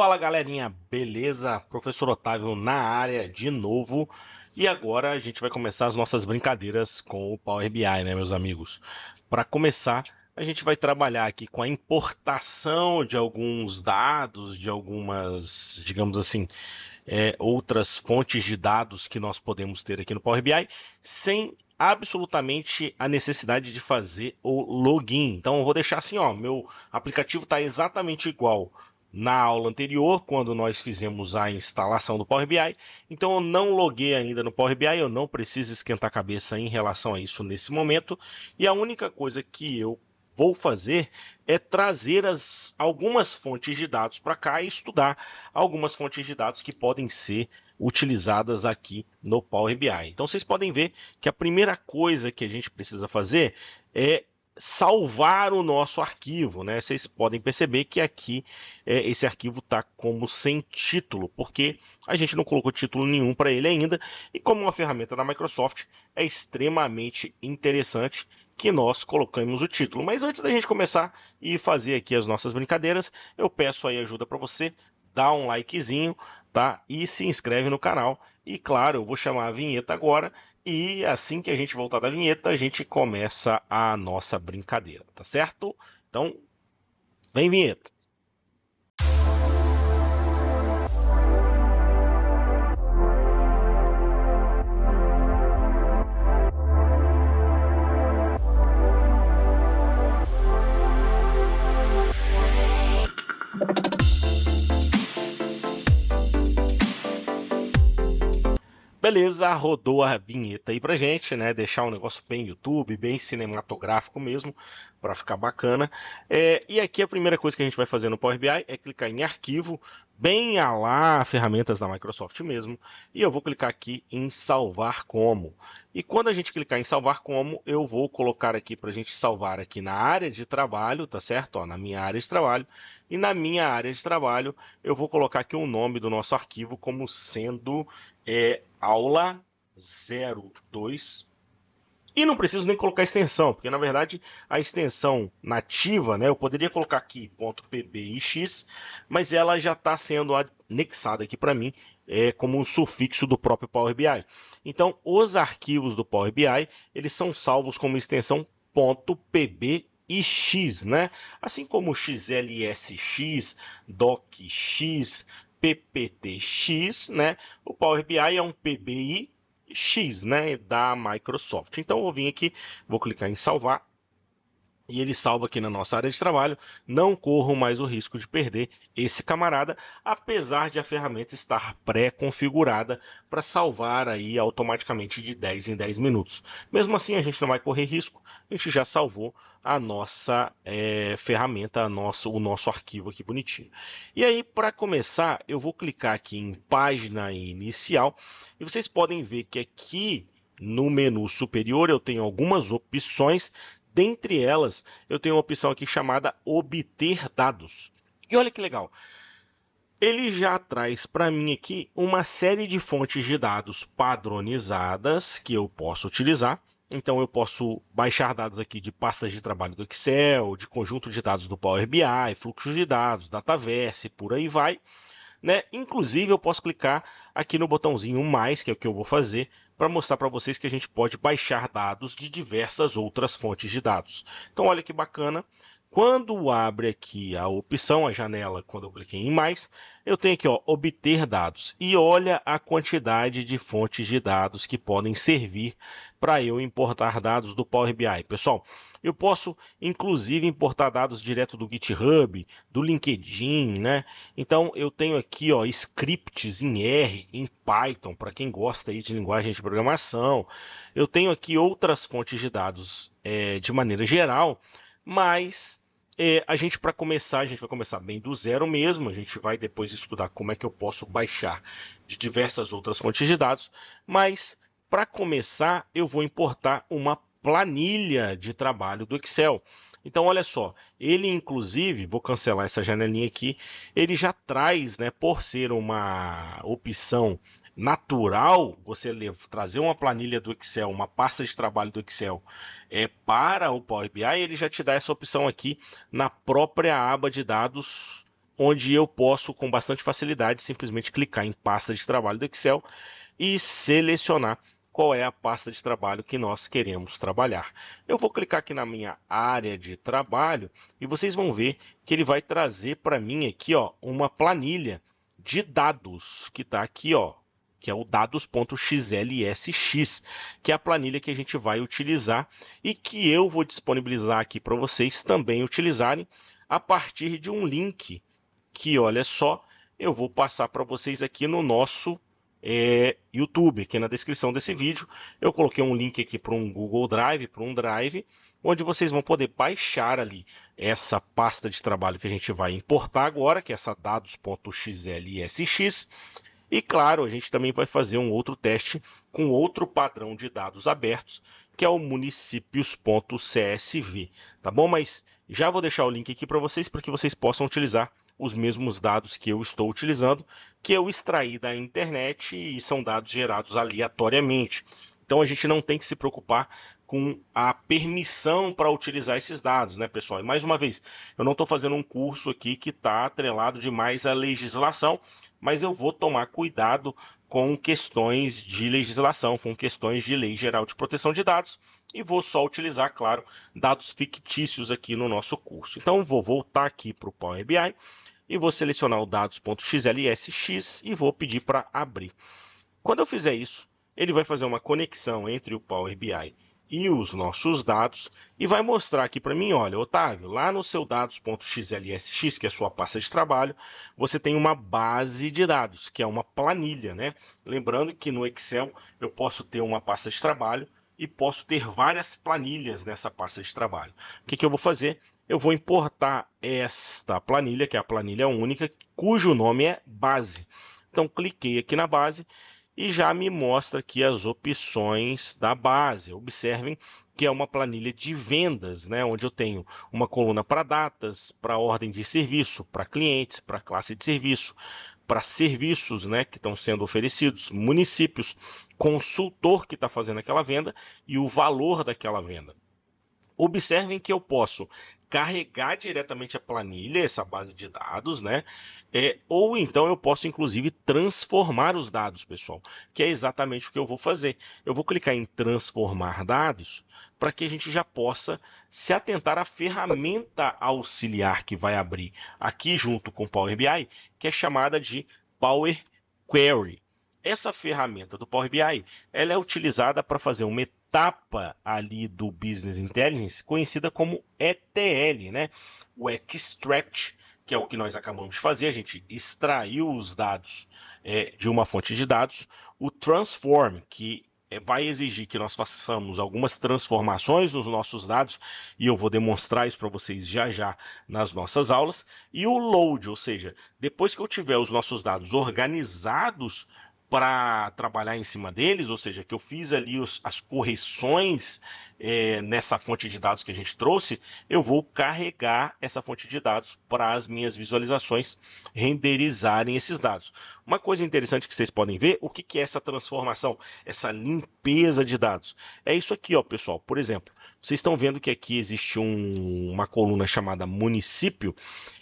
Fala galerinha, beleza? Professor Otávio na área de novo. E agora a gente vai começar as nossas brincadeiras com o Power BI, né, meus amigos? Para começar, a gente vai trabalhar aqui com a importação de alguns dados, de algumas, digamos assim, outras fontes de dados que nós podemos ter aqui no Power BI, sem absolutamente a necessidade de fazer o login. Então eu vou deixar assim, ó, meu aplicativo está exatamente igual na aula anterior, quando nós fizemos a instalação do Power BI. Então eu não loguei ainda no Power BI, eu não preciso esquentar a cabeça em relação a isso nesse momento. E a única coisa que eu vou fazer é trazer algumas fontes de dados para cá e estudar algumas fontes de dados que podem ser utilizadas aqui no Power BI. Então vocês podem ver que a primeira coisa que a gente precisa fazer é salvar o nosso arquivo, né? Vocês podem perceber que aqui esse arquivo está como sem título, porque a gente não colocou título nenhum para ele ainda, e como uma ferramenta da Microsoft, é extremamente interessante que nós colocamos o título. Mas antes da gente começar e fazer aqui as nossas brincadeiras, eu peço aí ajuda para você, dá um likezinho, tá? E se inscreve no canal. E claro, eu vou chamar a vinheta agora e assim que a gente voltar da vinheta, a gente começa a nossa brincadeira, tá certo? Então, vem vinheta. Beleza, rodou a vinheta aí pra gente, né? Deixar um negócio bem YouTube, bem cinematográfico mesmo, para ficar bacana. E aqui a primeira coisa que a gente vai fazer no Power BI é clicar em arquivo, bem a lá ferramentas da Microsoft mesmo, e eu vou clicar aqui em salvar como. E quando a gente clicar em salvar como, eu vou colocar aqui para a gente salvar aqui na área de trabalho, tá certo? Ó, na minha área de trabalho. E na minha área de trabalho, eu vou colocar aqui o nome do nosso arquivo como sendo aula 02. E não preciso nem colocar extensão, porque na verdade a extensão nativa, né, eu poderia colocar aqui .pbix, mas ela já está sendo anexada aqui para mim como um sufixo do próprio Power BI. Então os arquivos do Power BI, eles são salvos como extensão .pbix, né? Assim como XLSX, DocX, PPTX, né? O Power BI é um PBIX, né? Da Microsoft. Então eu vou vir aqui, vou clicar em salvar. E ele salva aqui na nossa área de trabalho. Não corro mais o risco de perder esse camarada, apesar de a ferramenta estar pré-configurada para salvar aí automaticamente de 10 em 10 minutos. Mesmo assim, a gente não vai correr risco, a gente já salvou a nossa ferramenta, o nosso arquivo aqui bonitinho. E aí, para começar, eu vou clicar aqui em página inicial e vocês podem ver que aqui no menu superior eu tenho algumas opções. Dentre elas, eu tenho uma opção aqui chamada obter dados. E olha que legal. Ele já traz para mim aqui uma série de fontes de dados padronizadas que eu posso utilizar. Então eu posso baixar dados aqui de pastas de trabalho do Excel, de conjunto de dados do Power BI, fluxos de dados, Dataverse, por aí vai. Né? Inclusive eu posso clicar aqui no botãozinho mais, que é o que eu vou fazer, para mostrar para vocês que a gente pode baixar dados de diversas outras fontes de dados. Então olha que bacana, quando abre aqui a opção, a janela, quando eu cliquei em mais, eu tenho aqui ó, obter dados, e olha a quantidade de fontes de dados que podem servir para eu importar dados do Power BI. Pessoal, eu posso inclusive importar dados direto do GitHub, do LinkedIn, né? Então eu tenho aqui ó, scripts em R, em Python, para quem gosta aí de linguagem de programação. Eu tenho aqui outras fontes de dados de maneira geral, mas a gente para começar, a gente vai começar bem do zero mesmo, a gente vai depois estudar como é que eu posso baixar de diversas outras fontes de dados, mas para começar eu vou importar uma planilha de trabalho do Excel. Então olha só, ele inclusive, vou cancelar essa janelinha aqui, ele já traz, né, por ser uma opção natural, você trazer uma planilha do Excel, uma pasta de trabalho do Excel para o Power BI, ele já te dá essa opção aqui na própria aba de dados onde eu posso, com bastante facilidade, simplesmente clicar em pasta de trabalho do Excel e selecionar qual é a pasta de trabalho que nós queremos trabalhar. Eu vou clicar aqui na minha área de trabalho e vocês vão ver que ele vai trazer para mim aqui, ó, uma planilha de dados que está aqui, ó, que é o dados.xlsx, que é a planilha que a gente vai utilizar e que eu vou disponibilizar aqui para vocês também utilizarem a partir de um link que, olha só, eu vou passar para vocês aqui no nosso YouTube, aqui na descrição desse vídeo. Eu coloquei um link aqui para um Google Drive, para um Drive, onde vocês vão poder baixar ali essa pasta de trabalho que a gente vai importar agora, que é essa dados.xlsx. E claro, a gente também vai fazer um outro teste com outro padrão de dados abertos, que é o municipios.csv, tá bom? Mas já vou deixar o link aqui para vocês que vocês possam utilizar os mesmos dados que eu estou utilizando, que eu extraí da internet e são dados gerados aleatoriamente. Então a gente não tem que se preocupar com a permissão para utilizar esses dados, né, pessoal? E mais uma vez, eu não estou fazendo um curso aqui que está atrelado demais à legislação, mas eu vou tomar cuidado com questões de legislação, com questões de Lei Geral de Proteção de Dados, e vou só utilizar, claro, dados fictícios aqui no nosso curso. Então, vou voltar aqui para o Power BI e vou selecionar o dados.xlsx e vou pedir para abrir. Quando eu fizer isso, ele vai fazer uma conexão entre o Power BI e os nossos dados e vai mostrar aqui para mim, olha, Otávio, lá no seu dados.xlsx, que é a sua pasta de trabalho, você tem uma base de dados, que é uma planilha, né? Lembrando que no Excel eu posso ter uma pasta de trabalho e posso ter várias planilhas nessa pasta de trabalho. O que eu vou fazer? Eu vou importar esta planilha, que é a planilha única, cujo nome é base. Então, cliquei aqui na base e já me mostra aqui as opções da base. Observem que é uma planilha de vendas, né, onde eu tenho uma coluna para datas, para ordem de serviço, para clientes, para classe de serviço, para serviços, né, que estão sendo oferecidos, municípios, consultor que está fazendo aquela venda e o valor daquela venda. Observem que eu posso carregar diretamente a planilha, essa base de dados, né? Ou então eu posso, inclusive, transformar os dados, pessoal, que é exatamente o que eu vou fazer. Eu vou clicar em transformar dados para que a gente já possa se atentar à ferramenta auxiliar que vai abrir aqui junto com o Power BI, que é chamada de Power Query. Essa ferramenta do Power BI, ela é utilizada para fazer uma etapa ali do Business Intelligence, conhecida como ETL, né? O Extract, que é o que nós acabamos de fazer, a gente extraiu os dados de uma fonte de dados. O Transform, que vai exigir que nós façamos algumas transformações nos nossos dados, e eu vou demonstrar isso para vocês já nas nossas aulas. E o Load, ou seja, depois que eu tiver os nossos dados organizados para trabalhar em cima deles, ou seja, que eu fiz ali as correções nessa fonte de dados que a gente trouxe, eu vou carregar essa fonte de dados para as minhas visualizações renderizarem esses dados. Uma coisa interessante que vocês podem ver, o que é essa transformação, essa limpeza de dados? É isso aqui, ó, pessoal. Por exemplo, vocês estão vendo que aqui existe uma coluna chamada município,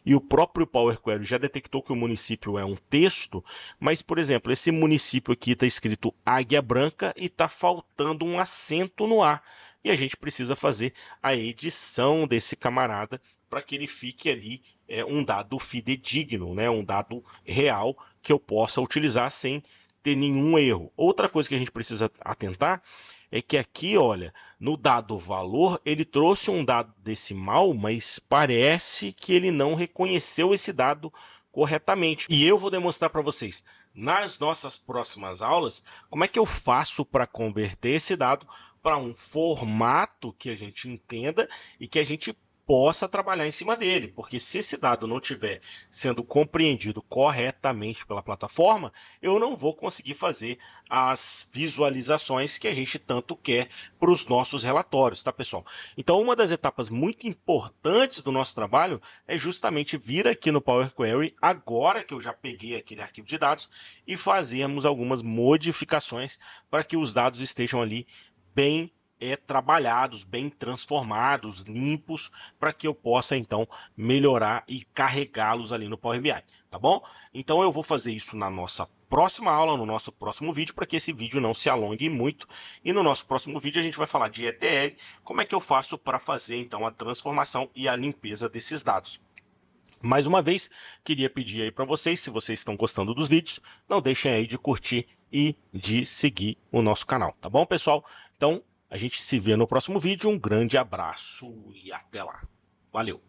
e o próprio Power Query já detectou que o município é um texto, mas, por exemplo, esse município aqui está escrito Águia Branca e está faltando um acento no A. E a gente precisa fazer a edição desse camarada para que ele fique ali um dado fidedigno, né? Um dado real que eu possa utilizar sem ter nenhum erro. Outra coisa que a gente precisa atentar é que aqui, olha, no dado valor, ele trouxe um dado decimal, mas parece que ele não reconheceu esse dado corretamente. E eu vou demonstrar para vocês, nas nossas próximas aulas, como é que eu faço para converter esse dado para um formato que a gente entenda e que a gente possa trabalhar em cima dele, porque se esse dado não estiver sendo compreendido corretamente pela plataforma, eu não vou conseguir fazer as visualizações que a gente tanto quer para os nossos relatórios, tá, pessoal? Então, uma das etapas muito importantes do nosso trabalho é justamente vir aqui no Power Query, agora que eu já peguei aquele arquivo de dados, e fazermos algumas modificações para que os dados estejam ali bem trabalhados, bem transformados, limpos, para que eu possa então melhorar e carregá-los ali no Power BI, tá bom? Então eu vou fazer isso na nossa próxima aula, no nosso próximo vídeo, para que esse vídeo não se alongue muito. E no nosso próximo vídeo a gente vai falar de ETL, como é que eu faço para fazer então a transformação e a limpeza desses dados. Mais uma vez, queria pedir aí para vocês, se vocês estão gostando dos vídeos, não deixem aí de curtir e de seguir o nosso canal, tá bom, pessoal? Então, a gente se vê no próximo vídeo. Um grande abraço e até lá. Valeu!